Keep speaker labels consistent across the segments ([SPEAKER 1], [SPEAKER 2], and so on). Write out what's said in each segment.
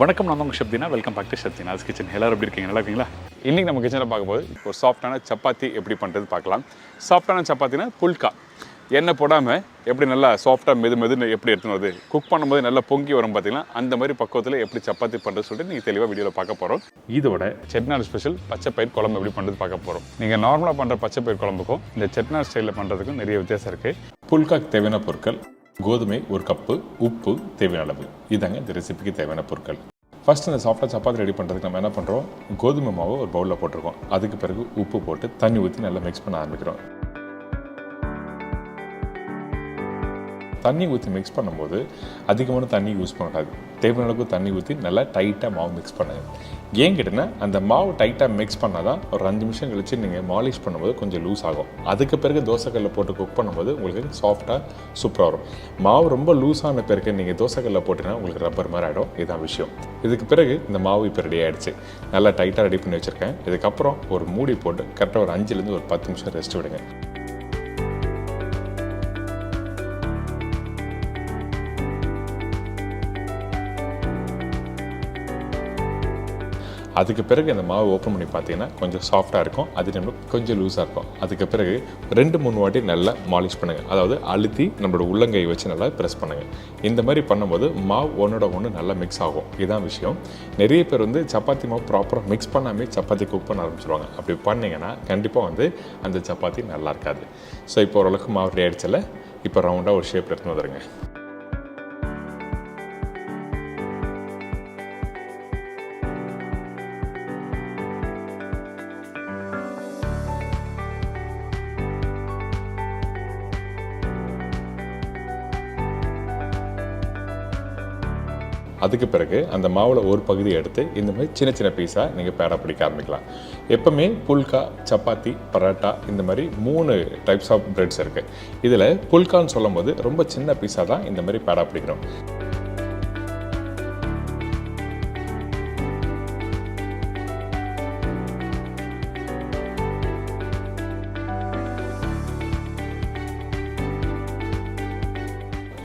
[SPEAKER 1] வணக்கம், நான் உங்கள் Deena. Welcome back to Deena kitchen. எல்லாரும் எப்படி இருக்கீங்க? நல்லா இருக்கீங்களா? இன்றைக்கி நம்ம கிச்சனில் பார்க்கும்போது ஒரு சாஃப்டான சப்பாத்தி எப்படி பண்ணுறது பார்க்கலாம். சாஃப்டான சப்பாத்தினா புல்கா, எண்ணெய் போடாமல் எப்படி நல்லா சாஃப்டாக மெதுன்னு எப்படி எடுத்துன்னு வருது, குக் பண்ணும்போது நல்லா பொங்கி வரும் பார்த்தீங்கன்னா, அந்த மாதிரி பக்குவத்தில் எப்படி சப்பாத்தி பண்ணுறது சொல்லிட்டு நீங்கள் தெளிவாக வீடியோவில் பார்க்க போகிறோம். இதோட செட்நாடு ஸ்பெஷல் பச்சை பயிர் குழம்பு எப்படி பண்ணுறது பார்க்க போகிறோம். நீங்கள் நார்மலாக பண்ணுற பச்சை பயிர் குழம்புக்கும் இந்த செட்நாடு ஸ்டைலில் பண்ணுறதுக்கும் நிறைய வித்தியாசம் இருக்குது. புல்காக்கு தேவையான பொருட்கள்: கோதுமை 1 கப்பு, உப்பு தேவையான அளவு. இதாங்க இந்த ரெசிபிக்கு தேவையான பொருட்கள். ஃபஸ்ட்டு இந்த சாஃப்டாக சப்பாத்தி ரெடி பண்ணுறதுக்கு நம்ம என்ன பண்ணுறோம், கோதுமை மாவு ஒரு பவுலில் போட்டிருக்கோம். அதுக்கு பிறகு உப்பு போட்டு தண்ணி ஊற்றி நல்லா மிக்ஸ் பண்ண ஆரம்பிக்கிறோம். தண்ணி ஊற்றி மிக்ஸ் பண்ணும்போது அதிகமான தண்ணி யூஸ் பண்ணக்கூடாது. தேவையான அளவுக்கு தண்ணி ஊற்றி நல்லா டைட்டாக மாவு மிக்ஸ் பண்ணுங்க. ஏன் கேட்டிங்கன்னா, அந்த மாவு டைட்டாக மிக்ஸ் பண்ணால் தான் ஒரு 5 நிமிஷம் கழித்து நீங்கள் மாலிஷ் பண்ணும்போது கொஞ்சம் லூஸ் ஆகும். அதுக்கு பிறகு தோசைக்கல்லில் போட்டு குக் பண்ணும்போது உங்களுக்கு சாஃப்டாக சூப்பராக வரும். மாவு ரொம்ப லூஸான பிறகு நீங்கள் தோசைக்கல்லில் போட்டிங்கன்னா உங்களுக்கு ரப்பர் மாதிரி ஆகிடும். இதுதான் விஷயம். இதுக்கு பிறகு இந்த மாவு இப்போ ரெடி ஆகிடுச்சு. நல்லா டைட்டாக ரெடி பண்ணி வச்சுருக்கேன். இதுக்கப்புறம் ஒரு மூடி போட்டு கரெக்டாக ஒரு 5லேருந்து ஒரு 10 நிமிஷம் ரெஸ்ட் விடுங்க. அதுக்கு பிறகு அந்த மாவு ஓப்பன் பண்ணி பார்த்தீங்கன்னா கொஞ்சம் சாஃப்டாக இருக்கும், அதே டைமில் கொஞ்சம் லூஸாக இருக்கும். அதுக்கு பிறகு 2-3 வாட்டி நல்லா மாலிஷ் பண்ணுங்கள். அதாவது அழுத்தி நம்மளோட உள்ளங்கை வச்சு நல்லா ப்ரெஸ் பண்ணுங்கள். இந்த மாதிரி பண்ணும்போது மாவு ஒன்றோட ஒன்று நல்லா மிக்ஸ் ஆகும். இதுதான் விஷயம். நிறைய பேர் சப்பாத்தி மாவு ப்ராப்பராக மிக்ஸ் பண்ணாமல் சப்பாத்தி குக் பண்ண ஆரம்பிச்சிருவாங்க. அப்படி பண்ணிங்கன்னா கண்டிப்பாக அந்த சப்பாத்தி நல்லா இருக்காது. ஸோ இப்போ ஓரளவுக்கு மாவு ரெடி ஆகிடுச்சில்ல, இப்போ ரவுண்டாக ஒரு ஷேப் எடுத்துன்னு வந்துடுங்க. அதுக்கு பிறகு அந்த மாவில் ஒரு பகுதி எடுத்து இந்த மாதிரி சின்ன சின்ன பீஸாக நீங்கள் பேடா பிடிக்க ஆரம்பிக்கலாம். எப்போவுமே புல்கா, சப்பாத்தி, பரோட்டா இந்த மாதிரி 3 டைப்ஸ் ஆஃப் பிரெட்ஸ் இருக்குது. இதில் புல்கான்னு சொல்லும் போது ரொம்ப சின்ன பீஸாக தான் இந்த மாதிரி பேடா பிடிக்கணும்.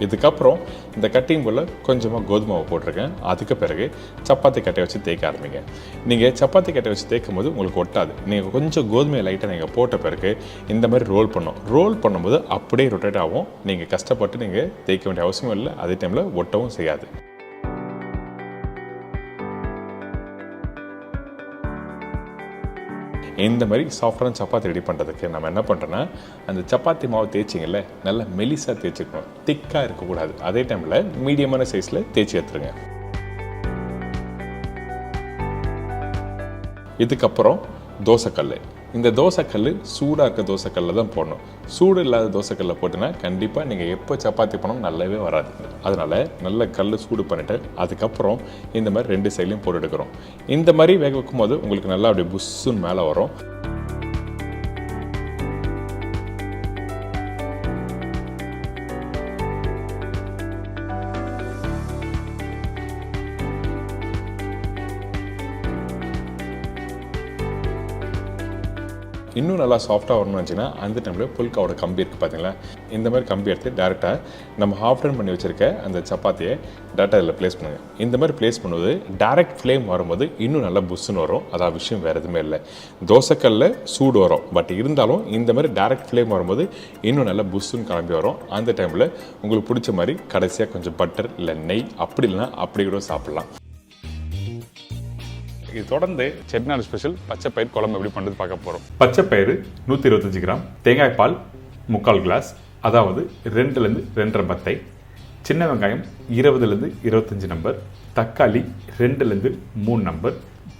[SPEAKER 1] இதுக்கப்புறம் இந்த கட்டிங் போல் கொஞ்சமாக கோதுமாவை போட்டிருக்கேன். அதுக்கு பிறகு சப்பாத்தி கட்டை வச்சு தேய்க்க ஆரம்பிங்க. நீங்கள் சப்பாத்தி கட்டை வச்சு தேய்க்கும் போது உங்களுக்கு ஒட்டாது. நீங்கள் கொஞ்சம் கோதுமையை லைட்டாக நீங்கள் போட்ட பிறகு இந்த மாதிரி ரோல் பண்ணும்போது அப்படியே ரொட்டேட் ஆகும். நீங்கள் கஷ்டப்பட்டு நீங்கள் தேய்க்க வேண்டிய அவசியம் இல்லை. அதே டைமில் ஒட்டவும் செய்யாது. இந்த மாதிரி சாஃப்டான சப்பாத்தி ரெடி பண்ணுறதுக்கு நம்ம என்ன பண்ணுறோன்னா, அந்த சப்பாத்தி மாவு தேய்ச்சிங்கல்ல, நல்லா மெலிசாக தேய்ச்சிக்கணும். திக்காக இருக்கக்கூடாது. அதே டைமில் மீடியமான சைஸில் தேய்ச்சி எடுத்துருங்க. இதுக்கப்புறம் தோசைக்கல். இந்த தோசைக்கல் சூடாக இருக்க தோசைக்கல்ல தான் போடணும். சூடு இல்லாத தோசைக்கல்ல போட்டுன்னா கண்டிப்பாக நீங்கள் எப்போ சப்பாத்தி பண்ணணும் நல்லாவே வராது. அதனால் நல்ல கல் சூடு பண்ணிவிட்டு அதுக்கப்புறம் இந்த மாதிரி 2 சைட்லையும் போட்டு எடுக்கிறோம். இந்த மாதிரி வேக வைக்கும் போது உங்களுக்கு நல்லா அப்படியே புஷ்ஷுன்னு மேலே வரும். இன்னும் நல்லா சாஃப்டாக வரணும்னு வச்சுன்னா அந்த டைமில் புல்காவோட கம்பி இருக்குது பார்த்தீங்களா, இந்த மாதிரி கம்பி எடுத்து டேரெக்டாக நம்ம ஹாஃப் டன் பண்ணி வச்சுருக்க அந்த சப்பாத்தியை டேரெக்டாக இதில் ப்ளேஸ் பண்ணுங்கள். இந்த மாதிரி ப்ளேஸ் பண்ணும்போது டேரெக்ட் ஃப்ளேம் வரும்போது இன்னும் நல்லா புஷ்ஷுன்னு வரும். அதான் விஷயம், வேறு எதுவுமே இல்லை. தோசைக்கல்ல சூடு வரும், பட் இருந்தாலும் இந்த மாதிரி டேரெக்ட் ஃப்ளேம் வரும்போது இன்னும் நல்லா புஷ்ஷுன்னு கிளம்பி வரும். அந்த டைமில் உங்களுக்கு பிடிச்ச மாதிரி கடைசியாக கொஞ்சம் பட்டர் இல்லை நெய், அப்படி இல்லைன்னா அப்படி கூட சாப்பிட்லாம். இது தொடர்ந்து செட்நாடு ஸ்பெஷல் பச்சை பயிர் குழம்பு எப்படி பண்ணுறது பார்க்க போகிறோம். பச்சை பயிறு 125 கிராம், தேங்காய் பால் 3/4 கிளாஸ், அதாவது 2லேருந்து 2.5 பத்தை, சின்ன வெங்காயம் 20லேருந்து 25 நம்பர், தக்காளி 2லேருந்து 3 நம்பர்,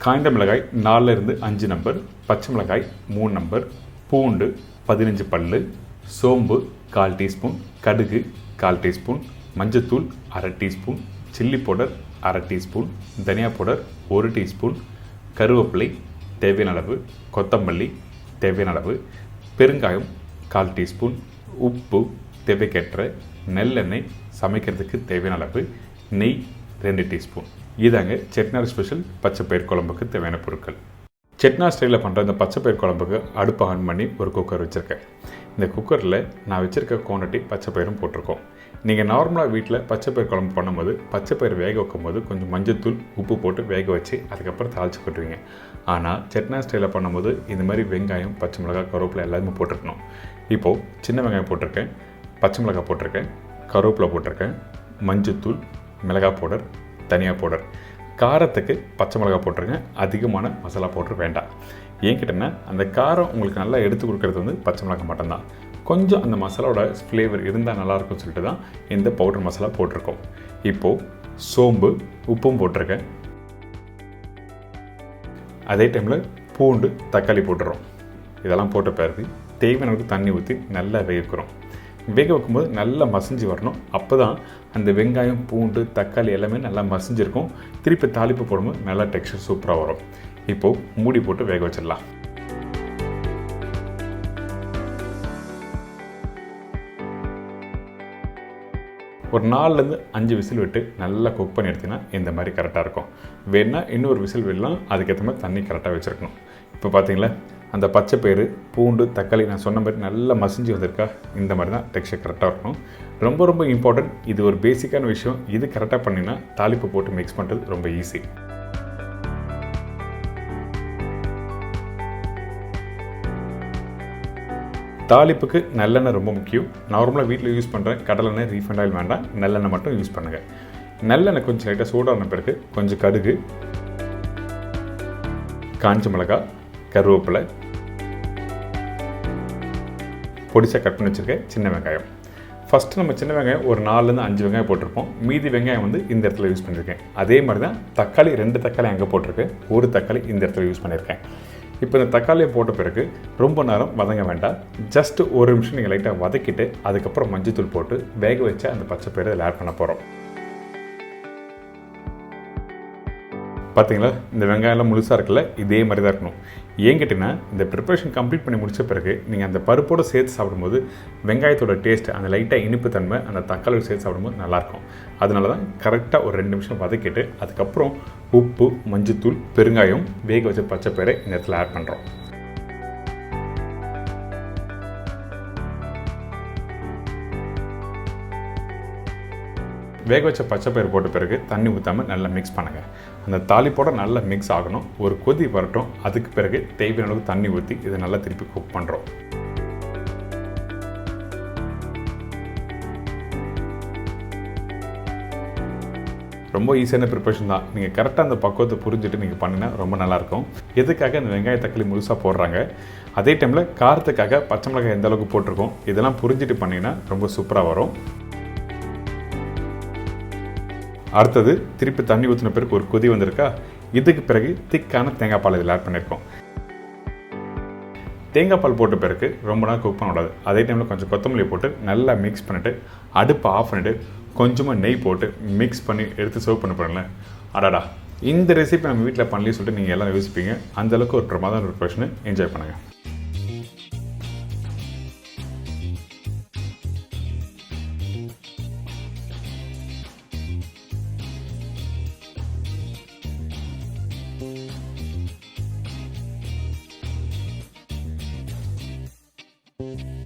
[SPEAKER 1] காய்ந்த மிளகாய் 4லேருந்து 5 நம்பர், பச்சை மிளகாய் 3 நம்பர், பூண்டு 15 பல்லு, சோம்பு 1/4 டீஸ்பூன், கடுகு 1/4 டீஸ்பூன், மஞ்சத்தூள் 1/2 டீஸ்பூன், சில்லி பவுடர் 1/2 டீஸ்பூன், தனியா பவுடர் 1 டீஸ்பூன், கருவேப்பிலை தேவையான அளவு, கொத்தமல்லி தேவையான அளவு, பெருங்காயம் 1/4 டீஸ்பூன், உப்பு தேவைக்கேற்ற, நெல்லெண்ணெய் சமைக்கிறதுக்கு தேவையான அளவு, நெய் 2 டீஸ்பூன். இதாங்க செட்நாடு ஸ்பெஷல் பச்சை பயிர் குழம்புக்கு தேவையான பொருட்கள். செட்நாடு ஸ்டைலில் பண்ணுற இந்த பச்சை பயிர் குழம்புக்கு அடுப்பு ஆன் பண்ணி ஒரு குக்கர் வச்சுருக்கேன். இந்த குக்கரில் நான் வச்சுருக்க குவான்டிட்டி பச்சை பயிரும் போட்டிருக்கோம். நீங்கள் நார்மலாக வீட்டில் பச்சைப்பயிர் குழம்பு பண்ணும்போது பச்சைப்பயிர் வேக வைக்கும்போது கொஞ்சம் மஞ்சத்தூள் உப்பு போட்டு வேக வச்சு அதுக்கப்புறம் தாளித்து கொட்டுவீங்க. ஆனால் செட்னா ஸ்டைலில் பண்ணும்போது இந்த மாதிரி வெங்காயம், பச்சை மிளகாய், கருவேப்பிலை எல்லாமே போட்டிருக்கணும். இப்போது சின்ன வெங்காயம் போட்டிருக்கேன், பச்சை மிளகாய் போட்டிருக்கேன், கருவேப்பிலை போட்டிருக்கேன், மஞ்சத்தூள், மிளகாய் பவுடர், தனியா பவுடர். காரத்துக்கு பச்சை மிளகாய் போட்டிருக்கேன், அதிகமான மசாலா பவுடர் வேண்டாம். ஏன் கேட்டேன்னா அந்த காரம் உங்களுக்கு நல்லா எடுத்து கொடுக்கறது வந்து பச்சை மிளகாய் மட்டும்தான். கொஞ்சம் அந்த மசாலாவோட ஃப்ளேவர் இருந்தால் நல்லாயிருக்கும்னு சொல்லிட்டு தான் இந்த பவுடர் மசாலா போட்டிருக்கோம். இப்போது சோம்பு, உப்பும் போட்டிருக்கேன். அதே டைமில் பூண்டு, தக்காளி போட்டுறோம். இதெல்லாம் போட்ட பிறகு தேவையான தண்ணி ஊற்றி நல்லா வேகிறோம். வேக வைக்கும்போது நல்லா மசிஞ்சு வரணும். அப்போ தான் அந்த வெங்காயம், பூண்டு, தக்காளி எல்லாமே நல்லா மசிஞ்சிருக்கும். திருப்பி தாளிப்பு போடும்போது நல்லா டெக்ஸ்சர் சூப்பராக வரும். இப்போது மூடி போட்டு வேக வச்சிடலாம். ஒரு 4-5 விசில் விட்டு நல்லா குக் பண்ணி எடுத்திங்கன்னா இந்த மாதிரி கரெக்டாக இருக்கும். வேணால் இன்னொரு விசில் விடலாம், அதுக்கேற்ற மாதிரி தண்ணி கரெக்டாக வச்சுருக்கணும். இப்போ பார்த்தீங்களா அந்த பச்சை பயிறு, பூண்டு, தக்காளி நான் சொன்ன மாதிரி நல்லா மசிஞ்சு வந்திருக்கா? இந்த மாதிரி தான் டெக்ஸ்சர் கரெக்டாக இருக்கணும். ரொம்ப ரொம்ப இம்பார்ட்டன்ட். இது ஒரு பேசிக்கான விஷயம். இது கரெக்டாக பண்ணிங்கன்னா தாளிப்பு போட்டு மிக்ஸ் பண்ணுறது ரொம்ப ஈஸி. தாளிப்புக்கு நல்லெண்ணெய் ரொம்ப முக்கியம். நார்மலாக வீட்டில் யூஸ் பண்ணுற கடலெண்ணெய், ரீஃபைண்ட் ஆயில் வேண்டாம், நல்லெண்ணெய் மட்டும் யூஸ் பண்ணுங்கள். நல்லெண்ணெய் கொஞ்சம் லைட்டாக சூடான பிறகு கொஞ்சம் கடுகு, காஞ்ச மிளகாய், கருவேப்பிலை, பொடிசாக கட் பண்ணி வச்சுருக்கேன் சின்ன வெங்காயம். ஃபஸ்ட்டு நம்ம சின்ன வெங்காயம் ஒரு 4-5 வெங்காயம் போட்டிருப்போம். மீதி வெங்காயம் வந்து இந்த இடத்துல யூஸ் பண்ணியிருக்கேன். அதே மாதிரி தான் தக்காளி 2 தக்காளி அங்கே போட்டிருக்கேன், ஒரு தக்காளி இந்த இடத்துல யூஸ் பண்ணியிருக்கேன். இப்போ இந்த தக்காளியை போட்ட பிறகு ரொம்ப நேரம் வதங்க வேண்டாம். ஜஸ்ட் ஒரு நிமிஷம் நீங்கள் லைட்டாக வதக்கிட்டு அதுக்கப்புறம் மஞ்சத்தூள் போட்டு வேக வச்சு அந்த பச்சை பயிரை இதில் ஆட் பண்ண போகிறோம். பார்த்தீங்களா இந்த வெங்காயம்லாம் முழுசாக இருக்குல்ல, இதே மாதிரி தான் இருக்கணும். ஏன் கேட்டிங்கன்னா இந்த ப்ரிப்பரேஷன் கம்ப்ளீட் பண்ணி முடித்த பிறகு நீங்கள் அந்த பருப்போடு சேர்த்து சாப்பிடும்போது வெங்காயத்தோட டேஸ்ட், அந்த லைட்டாக இனிப்பு தன்மை அந்த தக்காளியோடு சேர்த்து சாப்பிடும்போது நல்லாயிருக்கும். அதனால தான் கரெக்டாக ஒரு 2 நிமிஷம் வதக்கிட்டு அதுக்கப்புறம் உப்பு, மஞ்சத்தூள், பெருங்காயம், வேக வச்ச பச்சை பயிரை இந்த இடத்துல ஆட் பண்ணுறோம். வேக வச்ச பச்சை பயிர் போட்ட பிறகு தண்ணி ஊற்றாமல் நல்லா மிக்ஸ் பண்ணுங்கள். அந்த தாளிப்போட நல்லா மிக்ஸ் ஆகணும். ஒரு கொதி வரட்டும். அதுக்கு பிறகு தேவையான அளவுக்கு தண்ணி ஊற்றி இதை நல்லா திருப்பி குக் பண்ணுறோம். ரொம்ப ஈஸியான ப்ரிப்பரேஷன் தான். நீங்கள் கரெக்டாக அந்த பக்குவத்தை புரிஞ்சுட்டு நீங்கள் பண்ணினா ரொம்ப நல்லாயிருக்கும். எதுக்காக இந்த வெங்காய தக்காளி முழுசாக போடுறாங்க, அதே டைமில் காரத்துக்காக பச்சை மிளகாய் எந்த அளவுக்கு போட்டிருக்கோம், இதெல்லாம் புரிஞ்சுட்டு பண்ணிங்கன்னா ரொம்ப சூப்பராக வரும். அடுத்தது திருப்பி தண்ணி ஊற்றின பிறகு ஒரு கொதி வந்திருக்கா? இதுக்கு பிறகு திக்கான தேங்காய் பால் இதில் ஆட் பண்ணியிருக்கோம். தேங்காய் பால் போட்ட பிறகு ரொம்ப நேரம் குக் பண்ணக்கூடாது. அதே டைமில் கொஞ்சம் கொத்தமல்லி போட்டு நல்லா மிக்ஸ் பண்ணிவிட்டு அடுப்பை ஆஃப் பண்ணிவிட்டு கொஞ்சமாக நெய் போட்டு மிக்ஸ் பண்ணி எடுத்து சர்வ் பண்ண போகிறேன். அடாடா, இந்த ரெசிபி நம்ம வீட்டில் பண்ணலன்னு சொல்லிட்டு நீங்கள் எல்லாம் யோசிப்பீங்க. அந்தளவுக்கு ஒரு பிரமாதமான ப்ரிப்பரேஷனை என்ஜாய் பண்ணுங்கள்.
[SPEAKER 2] you.